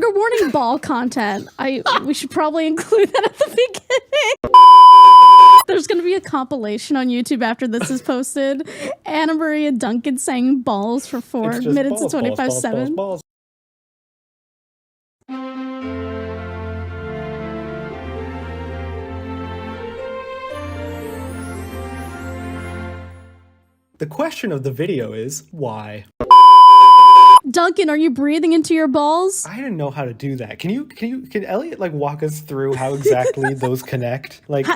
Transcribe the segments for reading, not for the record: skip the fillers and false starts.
Trigger warning, ball content. We should probably include that at the beginning. There's going to be a compilation on YouTube after this is posted. Annamarie and Duncan saying balls for 4 minutes and 25 seconds. Balls. The question of the video is, why? Duncan, are you breathing into your balls? I didn't know how to do that. Can Elliot like walk us through how exactly those connect? Like,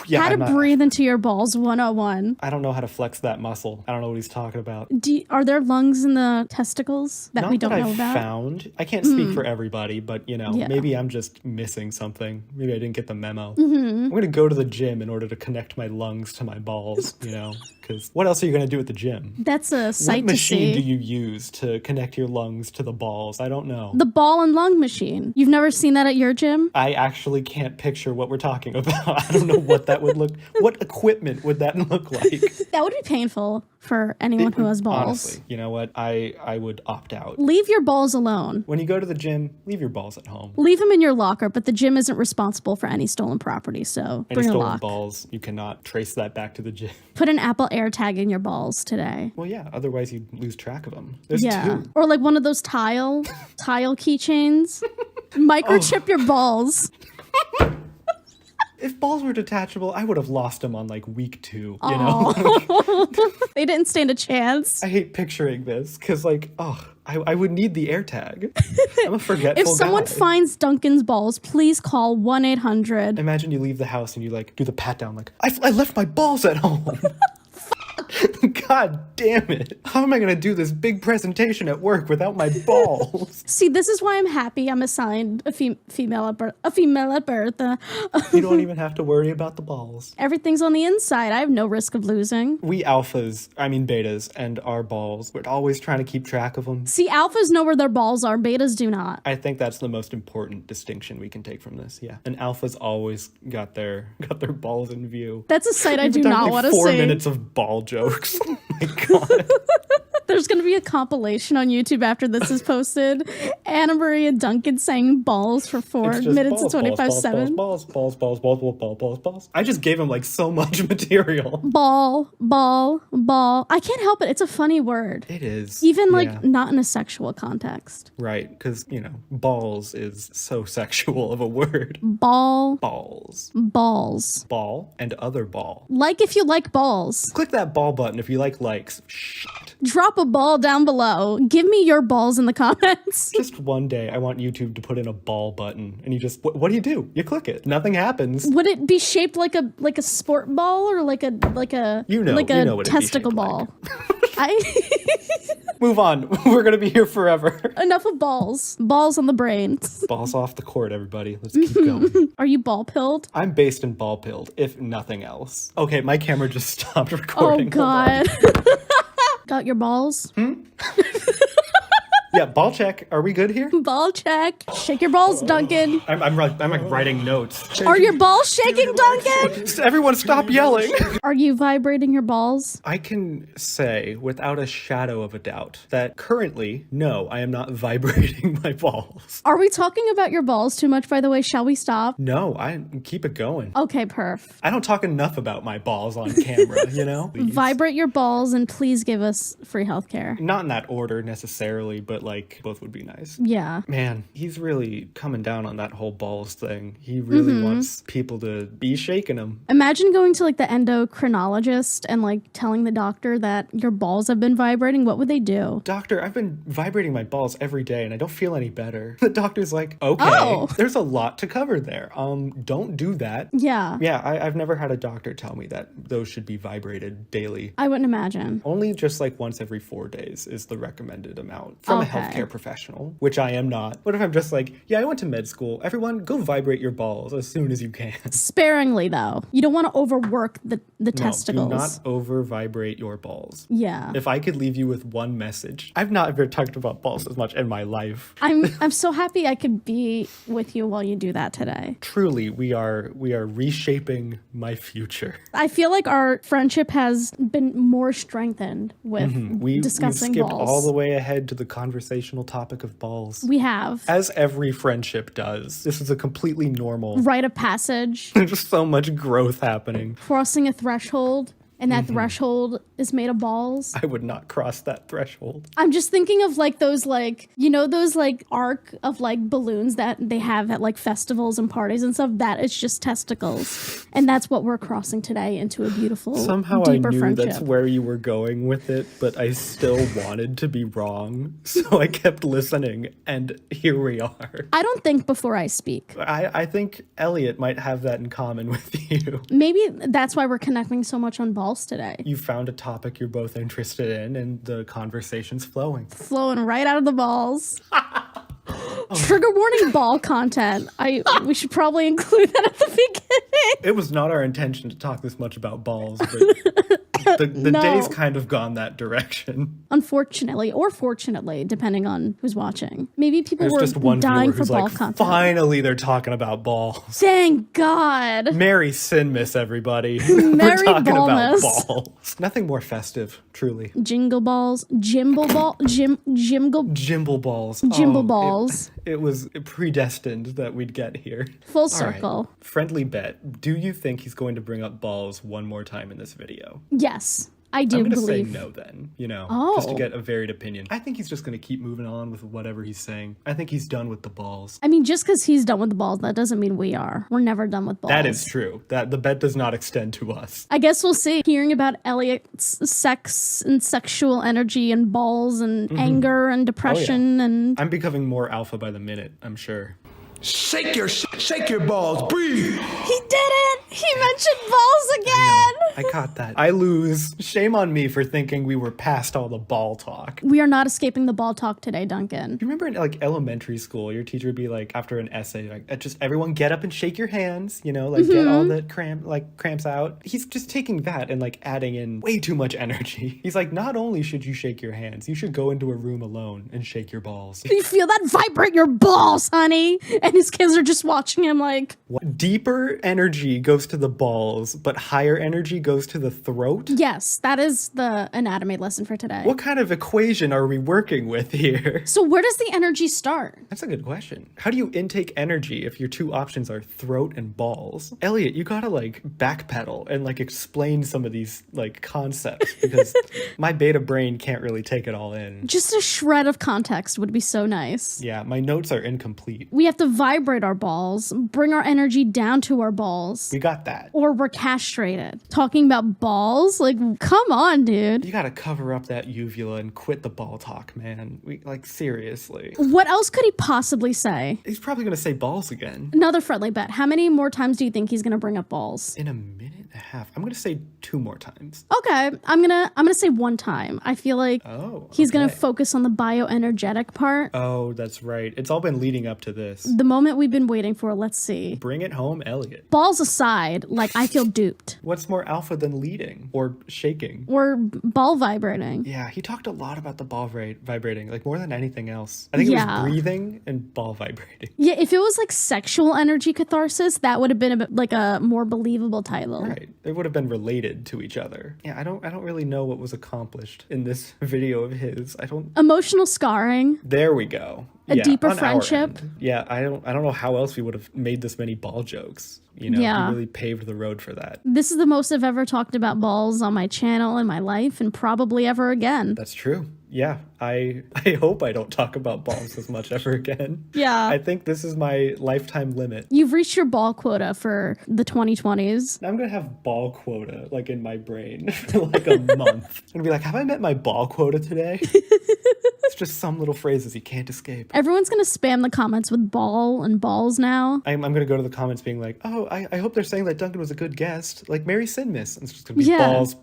yeah, how to breathe into your balls 101. I don't know how to flex that muscle. I don't know what he's talking about. Are there lungs in the testicles that Not we don't that know I've about? Found. I can't speak for everybody, but you know, maybe I'm just missing something. Maybe I didn't get the memo. I'm going to go to the gym in order to connect my lungs to my balls, you know, because what else are you going to do at the gym? That's a sight to see. What machine do you use to connect your lungs to the balls? I don't know. The ball and lung machine. You've never seen that at your gym? I actually can't picture what we're talking about. I don't know what that would look. What equipment would that look like? That would be painful for anyone who has balls. Honestly, you know what? I would opt out. Leave your balls alone. When you go to the gym, leave your balls at home. Leave them in your locker, but the gym isn't responsible for any stolen property, so Any bring a stolen lock. balls, you cannot trace that back to the gym. Put an Apple AirTag in your balls today. Well, yeah, otherwise you'd lose track of them. There's two. Or like one of those tile keychains. Microchip your balls. If balls were detachable, I would have lost them on like week 2, you know? They didn't stand a chance. I hate picturing this because like, I would need the AirTag. I'm a forgetful If someone guy. finds Duncan's balls, please call 1-800. Imagine you leave the house and you like do the pat down like, I left my balls at home. God damn it. How am I going to do this big presentation at work without my balls? See, this is why I'm happy I'm assigned a female at birth. You don't even have to worry about the balls. Everything's on the inside. I have no risk of losing. We betas, and our balls, we're always trying to keep track of them. See, alphas know where their balls are. Betas do not. I think that's the most important distinction we can take from this, yeah. And alphas always got their balls in view. That's a sight I do not want to see. 4 minutes of ball jokes. Oh my god. There's going to be a compilation on YouTube after this is posted. Annamarie and Duncan saying balls for 4 minutes and 25 seconds. Balls. I just gave him like so much material. Ball. I can't help it. It's a funny word. It is. Even like not in a sexual context. Right, because, you know, balls is so sexual of a word. Balls. Ball and other ball. Like if you like balls. Click that ball button if you like likes. Shit. Drop a ball down below. Give me your balls in the comments. Just one day, I want YouTube to put in a ball button, and you just what do? You click it. Nothing happens. Would it be shaped like a sport ball or like a testicle ball? Move on. We're gonna be here forever. Enough of balls. Balls on the brain. Balls off the court, everybody. Let's keep going. Are you ball pilled? I'm based in ball pilled, if nothing else. Okay, my camera just stopped recording. Oh god. Got your balls? Yeah, ball check. Are we good here? Ball check. Shake your balls, Duncan. I'm like writing notes. Are your balls shaking, Duncan? Everyone stop yelling. Are you vibrating your balls? I can say without a shadow of a doubt that currently, no, I am not vibrating my balls. Are we talking about your balls too much, by the way? Shall we stop? No, I keep it going. Okay, perf. I don't talk enough about my balls on camera, you know? Please. Vibrate your balls and please give us free healthcare. Not in that order necessarily, but like both would be nice. Yeah. Man, he's really coming down on that whole balls thing. He really wants people to be shaking him. Imagine going to like the endocrinologist and like telling the doctor that your balls have been vibrating. What would they do? Doctor, I've been vibrating my balls every day and I don't feel any better. The doctor's like, okay, there's a lot to cover there. Don't do that. Yeah. Yeah, I've never had a doctor tell me that those should be vibrated daily. I wouldn't imagine. Only just like once every 4 days is the recommended amount from a healthcare professional, which I am not. What if I'm just like, yeah, I went to med school. Everyone, go vibrate your balls as soon as you can. Sparingly, though. You don't want to overwork the testicles. Do not over vibrate your balls. Yeah. If I could leave you with one message, I've not ever talked about balls as much in my life. I'm so happy I could be with you while you do that today. Truly, we are reshaping my future. I feel like our friendship has been more strengthened with discussing we skipped balls. all the way ahead to the conversation conversational topic of balls. We have. As every friendship does. This is a completely normal rite of passage. There's so much growth happening. Crossing a threshold. And that threshold is made of balls. I would not cross that threshold. I'm just thinking of like those those arc of like balloons that they have at like festivals and parties and stuff. That is just testicles. And that's what we're crossing today into a beautiful, Somehow deeper I knew friendship. that's where you were going with it, but I still wanted to be wrong. So I kept listening, and here we are. I don't think before I speak. I think Elliot might have that in common with you. Maybe that's why we're connecting so much on balls today. You found a topic you're both interested in, and the conversation's flowing. Flowing right out of the balls. Trigger warning ball content. We should probably include that at the beginning. It was not our intention to talk this much about balls, but the No. day's kind of gone that direction. Unfortunately, or fortunately, depending on who's watching. Maybe people There's were just one dying viewer for who's ball like, content. finally they're talking about balls. Thank God. Merry Sinmas, everybody. Merry We're talking Ballmas. about balls. Nothing more festive, truly. Jingle balls. Jimble ball. Jimble balls. Jimble balls. It was predestined that we'd get here. Full All right. circle. Friendly bet. Do you think he's going to bring up balls one more time in this video? Yes. I do I'm going to believe. say no then, Oh. just to get a varied opinion. I think he's just going to keep moving on with whatever he's saying. I think he's done with the balls. I mean, just because he's done with the balls, that doesn't mean we are. We're never done with balls. That is true. That the bet does not extend to us. I guess we'll see. Hearing about Elliot's sex and sexual energy and balls and anger and depression and... I'm becoming more alpha by the minute, I'm sure. Shake your balls, breathe. He did it! He mentioned balls again! I caught that. I lose. Shame on me for thinking we were past all the ball talk. We are not escaping the ball talk today, Duncan. Do you remember in like elementary school, your teacher would be like, after an essay, like, just everyone get up and shake your hands, get all the cramps out. He's just taking that and like adding in way too much energy. He's like, not only should you shake your hands, you should go into a room alone and shake your balls. You feel that vibrate your balls, honey? And his kids are just watching him like... What? Deeper energy goes to the balls, but higher energy goes to the throat? Yes, that is the anatomy lesson for today. What kind of equation are we working with here? So where does the energy start? That's a good question. How do you intake energy if your two options are throat and balls? Elliot, you gotta like backpedal and like explain some of these like concepts because my beta brain can't really take it all in. Just a shred of context would be so nice. Yeah, my notes are incomplete. We have to vibrate our balls, bring our energy down to our balls. We got that. Or we're castrated. Talking about balls? Like, come on, dude. You gotta cover up that uvula and quit the ball talk, man. Seriously. What else could he possibly say? He's probably gonna say balls again. Another friendly bet. How many more times do you think he's gonna bring up balls? In a minute and a half. I'm gonna say 2 more times. Okay, I'm gonna say 1 time. I feel like he's gonna focus on the bioenergetic part. Oh, that's right. It's all been leading up to this. The moment we've been waiting for. Let's see. Bring it home, Elliot. Balls aside, like I feel duped. What's more alpha than leading or shaking? Or ball vibrating. Yeah, he talked a lot about the ball vibrating, like more than anything else. I think it was breathing and ball vibrating. Yeah, if it was like sexual energy catharsis, that would have been a more believable title. Right. They would have been related to each other. Yeah, I don't really know what was accomplished in this video of his. Emotional scarring. There we go. A deeper on our friendship. end. Yeah, I don't know how else we would have made this many ball jokes. He really paved the road for that. This is the most I've ever talked about balls on my channel in my life and probably ever again. That's true. Yeah, I hope I don't talk about balls as much ever again. Yeah. I think this is my lifetime limit. You've reached your ball quota for the 2020s. I'm gonna have ball quota like in my brain for like a month. I'm gonna be like, have I met my ball quota today? It's just some little phrases you can't escape. Everyone's gonna spam the comments with ball and balls now. I'm gonna go to the comments being like, oh, I hope they're saying that Duncan was a good guest. Like Mary Sinmas. And it's just gonna be balls.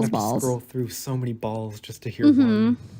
I'm gonna scroll through so many balls just to hear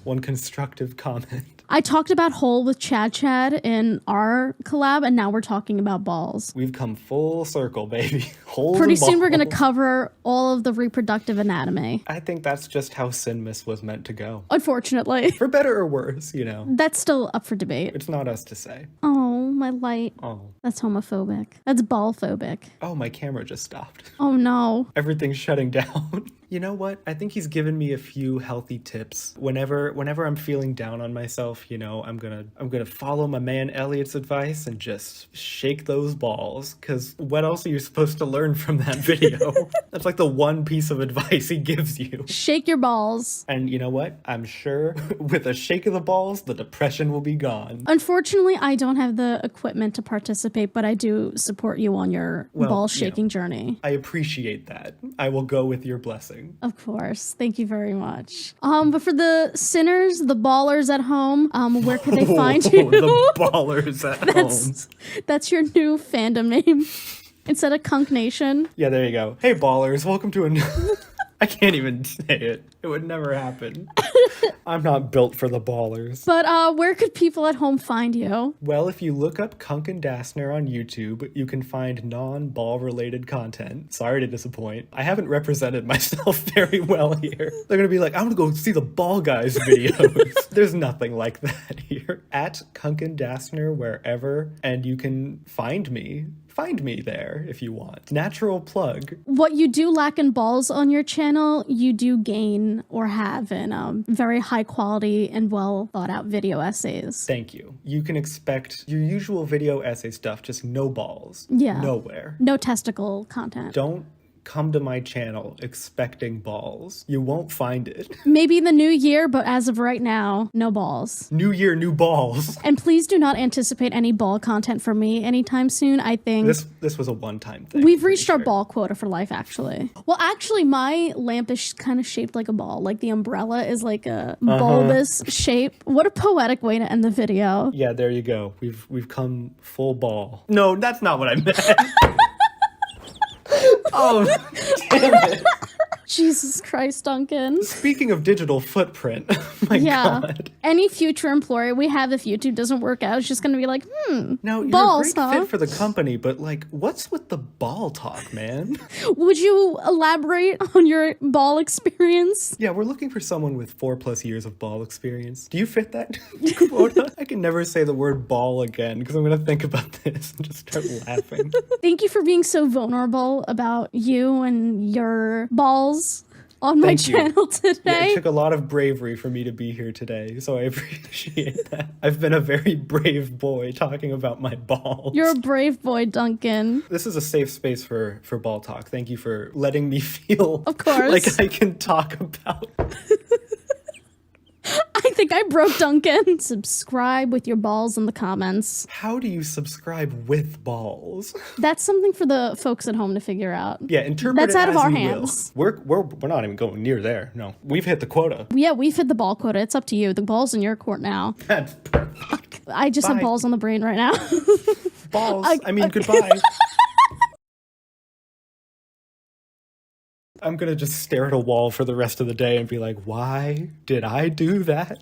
one constructive comment. I talked about hole with Chad in our collab, and now we're talking about balls. We've come full circle, baby. Holes Pretty and soon we're going to balls. cover all of the reproductive anatomy. I think that's just how Sinmas was meant to go. Unfortunately. For better or worse, That's still up for debate. It's not us to say. Oh, my light. Oh. That's homophobic. That's ball-phobic. Oh, my camera just stopped. Oh, no. Everything's shutting down. You know what? I think he's given me a few healthy tips. Whenever I'm feeling down on myself, I'm gonna follow my man Elliot's advice and just shake those balls. Cause what else are you supposed to learn from that video? That's like the one piece of advice he gives you. Shake your balls. And you know what? I'm sure with a shake of the balls, the depression will be gone. Unfortunately, I don't have the equipment to participate, but I do support you on your ball shaking journey. I appreciate that. I will go with your blessing. Of course. Thank you very much. But for the sinners, the ballers at home, where can they find you? The ballers at home. That's your new fandom name. Instead of Kunk Nation. Yeah, there you go. Hey, ballers. Welcome to a new... I can't even say it. It would never happen. I'm not built for the ballers. But where could people at home find you? Well, if you look up Kunk and Dassner on YouTube, you can find non-ball related content. Sorry to disappoint. I haven't represented myself very well here. They're gonna be like, I'm gonna go see the ball guys videos. There's nothing like that here. At Kunk and Dassner wherever, and you can find me. Find me there if you want. Natural plug. What you do lack in balls on your channel, you do gain or have in very high quality and well thought out video essays. Thank you. You can expect your usual video essay stuff, just no balls. Yeah. Nowhere. No testicle content. Don't come to my channel expecting balls. You won't find it. Maybe in the new year, but as of right now, no balls. New year, new balls. And please do not anticipate any ball content from me anytime soon. I think this was a one-time thing. We've reached our ball quota for life, actually. Well, actually, my lamp is kind of shaped like a ball. Like the umbrella is like a bulbous shape. What a poetic way to end the video. Yeah, there you go. We've come full ball. No, that's not what I meant. Oh, damn it. Jesus Christ, Duncan. Speaking of digital footprint, my God. Any future employer we have, if YouTube doesn't work out, is just going to be like, now, balls, you're a great fit for the company, but like, what's with the ball talk, man? Would you elaborate on your ball experience? Yeah, we're looking for someone with 4+ years of ball experience. Do you fit that quota? I can never say the word ball again because I'm going to think about this and just start laughing. Thank you for being so vulnerable about you and your balls on my channel today. Yeah, it took a lot of bravery for me to be here today, so I appreciate that. I've been a very brave boy talking about my balls. You're a brave boy, Duncan. This is a safe space for ball talk. Thank you for letting me feel of course like I can talk about I think I broke Duncan. Subscribe with your balls in the comments. How do you subscribe with balls? That's something for the folks at home to figure out. Yeah, interpret That's it out of as our you hands. will. We're not even going near there. No, we've hit the quota. Yeah, we've hit the ball quota. It's up to you. The ball's in your court now. That's perfect. I just have balls on the brain right now. Balls. I mean, goodbye. I'm gonna just stare at a wall for the rest of the day and be like, why did I do that?